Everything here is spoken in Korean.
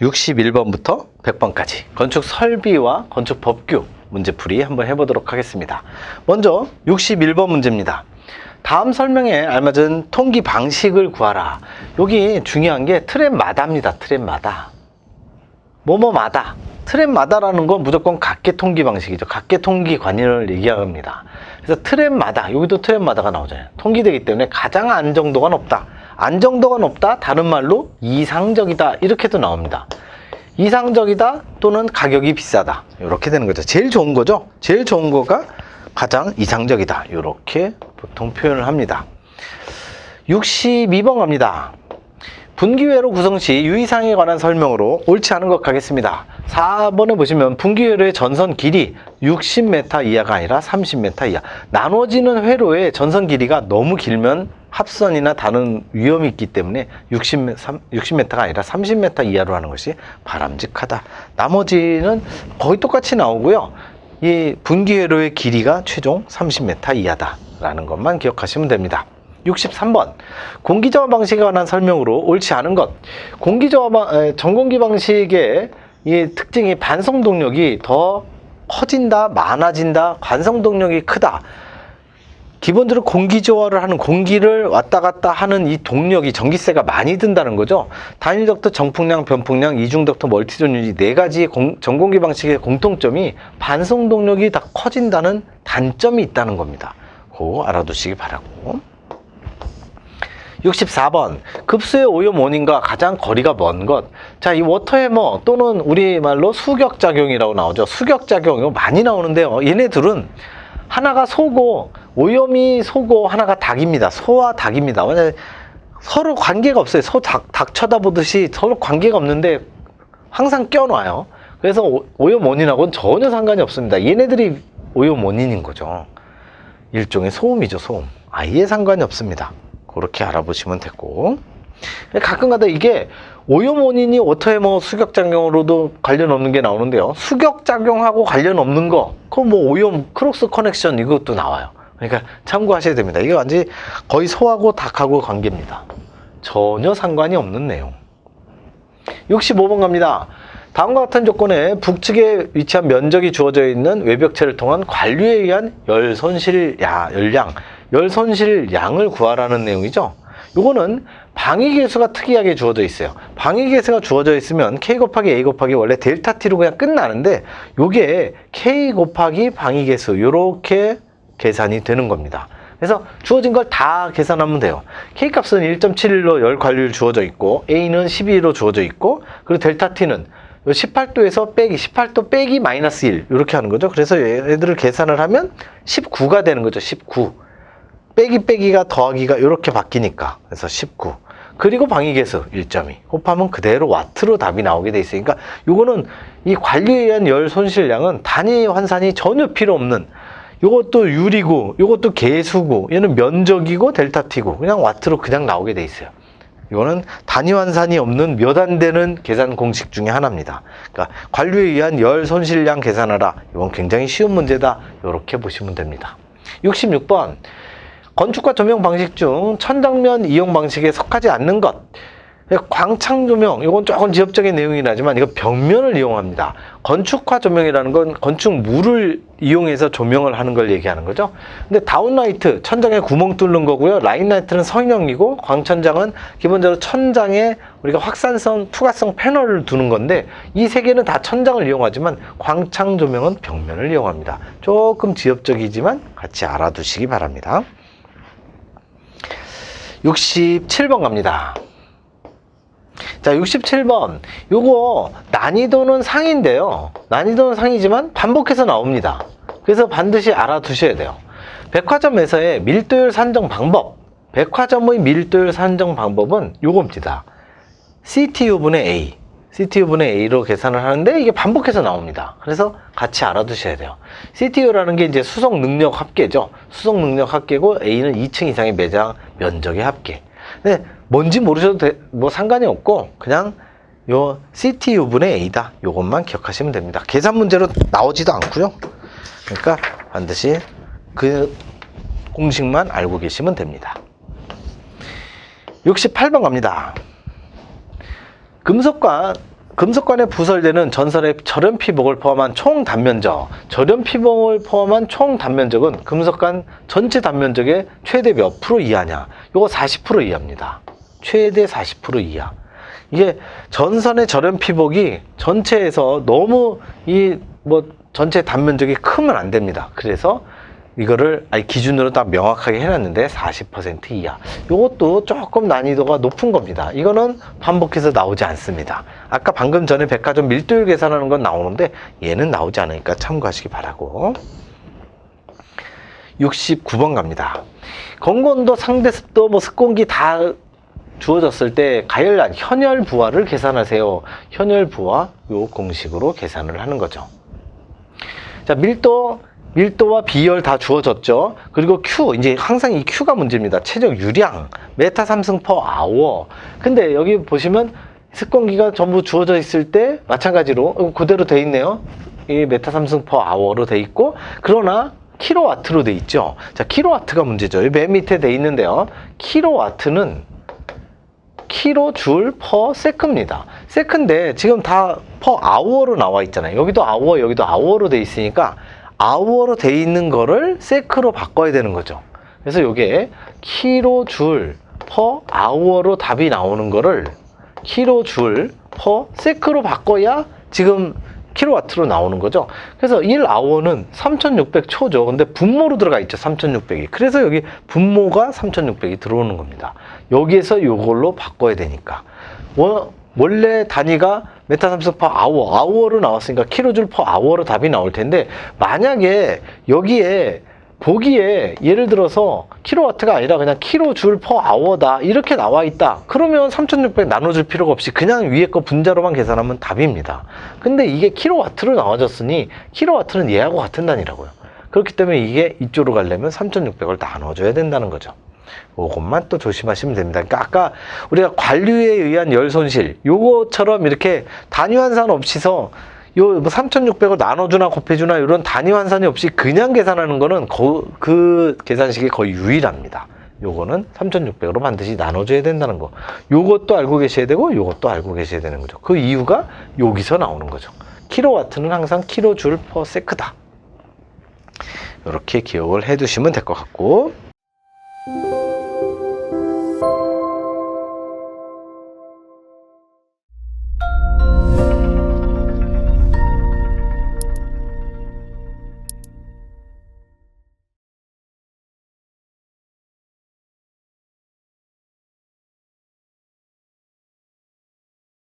61번부터 100번까지 건축 설비와 건축 법규 문제풀이 한번 해보도록 하겠습니다. 먼저 61번 문제입니다. 다음 설명에 알맞은 통기 방식을 구하라. 여기 중요한 게 트랩마다입니다. 트랩마다. 뭐뭐마다. 트랩마다라는 건 무조건 각계 통기 방식이죠. 각계 통기 관인을 얘기합니다. 그래서 트랩마다, 여기도 트랩마다가 나오잖아요. 통기되기 때문에 가장 안정도가 높다. 안정도가 높다, 다른 말로 이상적이다, 이렇게도 나옵니다. 이상적이다 또는 가격이 비싸다, 이렇게 되는 거죠. 제일 좋은 거죠. 제일 좋은 거가 가장 이상적이다, 이렇게 보통 표현을 합니다. 62번 갑니다. 분기회로 구성 시 유의사항에 관한 설명으로 옳지 않은 것 가겠습니다. 4번에 보시면 분기회로의 전선 길이 60m 이하가 아니라 30m 이하. 나눠지는 회로의 전선 길이가 너무 길면 합선이나 다른 위험이 있기 때문에 60m가 아니라 30m 이하로 하는 것이 바람직하다. 나머지는 거의 똑같이 나오고요. 이 분기회로의 길이가 최종 30m 이하다라는 것만 기억하시면 됩니다. 63번 공기저하 방식에 관한 설명으로 옳지 않은 것. 전공기 방식의 이 특징이 반성동력이 더 커진다, 많아진다, 관성동력이 크다. 기본적으로 공기저하를 하는, 공기를 왔다 갔다 하는 이 동력이, 전기세가 많이 든다는 거죠. 단일덕터, 정풍량, 변풍량, 이중덕터, 멀티존 유지, 네 가지 전공기 방식의 공통점이 반성동력이 다 커진다는 단점이 있다는 겁니다. 그거 알아두시기 바라고. 64번 급수의 오염 원인과 가장 거리가 먼 것. 자, 이 워터해머 또는 우리말로 수격작용이라고 나오죠. 수격작용, 이거 많이 나오는데요. 얘네들은 하나가 소고, 오염이 소고 하나가 닭입니다. 소와 닭입니다. 왜냐면 서로 관계가 없어요. 소, 닭 쳐다보듯이 서로 관계가 없는데 항상 껴놔요. 그래서 오염 원인하고는 전혀 상관이 없습니다. 얘네들이 오염 원인인 거죠. 일종의 소음이죠, 소음. 아예 상관이 없습니다. 그렇게 알아보시면 되고, 가끔가다 이게 오염 원인이 워터해머 수격작용으로도 관련 없는 게 나오는데요. 수격작용하고 관련 없는 거, 그거 뭐 오염 크로스 커넥션 이것도 나와요. 그러니까 참고하셔야 됩니다. 이게 완전히 거의 소하고 닭하고 관계입니다. 전혀 상관이 없는 내용. 65번 갑니다. 다음과 같은 조건에 북측에 위치한 면적이 주어져 있는 외벽체를 통한 관류에 의한 열손실량을 구하라는 내용이죠. 요거는 방위계수가 특이하게 주어져 있어요. 방위계수가 주어져 있으면 K 곱하기 A 곱하기 원래 델타 T로 그냥 끝나는데, 요게 K 곱하기 방위계수, 요렇게 계산이 되는 겁니다. 그래서 주어진 걸 다 계산하면 돼요. K 값은 1.71로 열 관류율 주어져 있고, A는 12로 주어져 있고, 그리고 델타 T는 18도에서 빼기, 18도 빼기 마이너스 1, 이렇게 하는 거죠. 그래서 얘들을 계산을 하면 19가 되는 거죠. 19. 빼기가 더하기가 이렇게 바뀌니까. 그래서 19. 그리고 방위계수 1.2. 곱하면 그대로 와트로 답이 나오게 돼 있으니까, 요거는 이 관류에 의한 열 손실량은 단위 환산이 전혀 필요 없는, 요것도 유리고, 요것도 계수고, 얘는 면적이고, 델타 T고, 그냥 와트로 그냥 나오게 돼 있어요. 이거는 단위 환산이 없는 몇 안 되는 계산 공식 중에 하나입니다. 그러니까 관류에 의한 열 손실량 계산하라. 이건 굉장히 쉬운 문제다. 이렇게 보시면 됩니다. 66번 건축과 조명 방식 중 천장면 이용 방식에 속하지 않는 것. 광창 조명, 이건 조금 지엽적인 내용이긴 하지만 이거 벽면을 이용합니다. 건축화 조명이라는 건 건축물을 이용해서 조명을 하는 걸 얘기하는 거죠. 근데 다운라이트, 천장에 구멍 뚫는 거고요. 라인라이트는 성형이고, 광천장은 기본적으로 천장에 우리가 확산성, 투과성 패널을 두는 건데, 이 세 개는 다 천장을 이용하지만 광창 조명은 벽면을 이용합니다. 조금 지엽적이지만 같이 알아두시기 바랍니다. 67번 갑니다. 자, 67번. 요거 난이도는 상인데요. 난이도는 상이지만 반복해서 나옵니다. 그래서 반드시 알아두셔야 돼요. 백화점에서의 밀도율 산정 방법. 백화점의 밀도율 산정 방법은 요겁니다. CTU분의 A. CTU분의 A로 계산을 하는데 이게 반복해서 나옵니다. 그래서 같이 알아두셔야 돼요. CTU라는 게 이제 수속 능력 합계죠. 수속 능력 합계고, A는 2층 이상의 매장 면적의 합계. 근데 뭔지 모르셔도 뭐 상관이 없고, 그냥 요 CTU분의 A다, 요것만 기억하시면 됩니다. 계산 문제로 나오지도 않고요. 그러니까 반드시 그 공식만 알고 계시면 됩니다. 68번 갑니다. 금속과 금속관에 부설되는 전선의 절연 피복을 포함한 총 단면적, 절연 피복을 포함한 총 단면적은 금속관 전체 단면적의 최대 몇 프로 이하냐? 요거 40% 이하입니다. 최대 40% 이하. 이게 전선의 절연 피복이 전체에서 너무 전체 단면적이 크면 안 됩니다. 그래서 이거를 기준으로 딱 명확하게 해놨는데 40% 이하. 이것도 조금 난이도가 높은 겁니다. 이거는 반복해서 나오지 않습니다. 아까 방금 전에 백화점 밀도율 계산하는 건 나오는데 얘는 나오지 않으니까 참고하시기 바라고. 69번 갑니다. 건고온도, 상대습도, 습공기 다 주어졌을 때 가열량, 현열 부하를 계산하세요. 현열 부하 요 공식으로 계산을 하는 거죠. 자, 밀도와 비열 다 주어졌죠. 그리고 Q, 이제 항상 이 Q가 문제입니다. 최적 유량, 메타 3승 퍼 아워. 근데 여기 보시면 습공기가 전부 주어져 있을 때 마찬가지로 그대로 돼 있네요. 이 메타 3승 퍼 아워로 돼 있고, 그러나 킬로와트로 돼 있죠. 자, 킬로와트가 문제죠. 맨 밑에 돼 있는데요. 킬로와트는 킬로줄 퍼 세크입니다. 세크인데 지금 다 퍼 아워로 나와 있잖아요. 여기도 아워, 여기도 아워로 돼 있으니까 아워로 돼 있는 거를 세크로 바꿔야 되는 거죠. 그래서 이게 킬로줄 퍼 아워로 답이 나오는 거를 킬로줄 퍼 세크로 바꿔야 지금 킬로와트로 나오는 거죠. 그래서 1아워는 3600초죠. 근데 분모로 들어가 있죠. 3600이. 그래서 여기 분모가 3600이 들어오는 겁니다. 여기에서 이걸로 바꿔야 되니까. 원래 단위가 메타 3승 퍼 아워로 나왔으니까 킬로줄 퍼 아워로 답이 나올 텐데, 만약에 여기에 보기에 예를 들어서 킬로와트가 아니라 그냥 킬로줄 퍼 아워다 이렇게 나와 있다, 그러면 3600 나눠줄 필요가 없이 그냥 위에 거 분자로만 계산하면 답입니다. 근데 이게 킬로와트로 나와졌으니 킬로와트는 얘하고 같은 단위라고요. 그렇기 때문에 이게 이쪽으로 가려면 3600을 나눠줘야 된다는 거죠. 이것만 또 조심하시면 됩니다. 그러니까 아까 우리가 관류에 의한 열 손실, 요거처럼 이렇게 단위 환산 없이서 요 3600을 나눠주나 곱해주나 이런 단위 환산이 없이 그냥 계산하는 거는 그 계산식이 거의 유일합니다. 요거는 3600으로 반드시 나눠줘야 된다는 거. 요것도 알고 계셔야 되고 요것도 알고 계셔야 되는 거죠. 그 이유가 여기서 나오는 거죠. 킬로와트는 항상 킬로줄 퍼 세크다. 이렇게 기억을 해 두시면 될 것 같고,